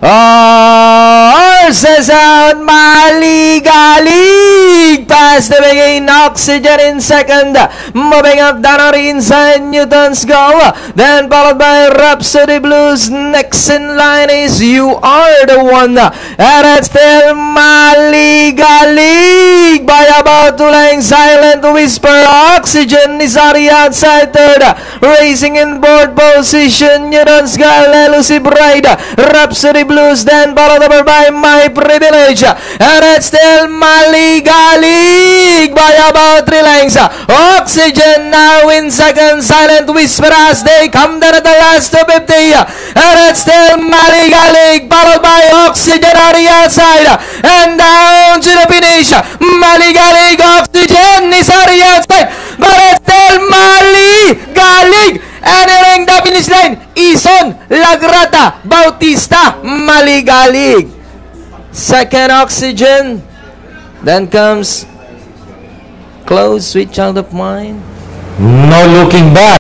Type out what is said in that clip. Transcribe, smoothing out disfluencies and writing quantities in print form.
Horses out, Maligalig. Past the beginning, Oxygen in second. Moving up, Danari inside, Newton's go. Then followed by Rhapsody Blues. Next in line is You Are the One. And it's still Maligalig by about 2 lengths. Silent Whisper. Oxygen is already outside third. Racing in board position, Newton's go, Elusive Ride. Rhapsody Blues, then followed over by My Privilege. And it's still Maligalig by about 3 lengths. Oxygen now in second. Silent Whisper as they come down at the last 250. And it's still Maligalig followed by Oxygen on the outside. And down to the finish. Maligalig, Oxygen is on the outside. But it's still Maligalig. Entering the finish line, Ison, Lagrata, Bautista, Maligalig. Second, Oxygen. Then comes Close, Sweet Child of Mine. No looking back.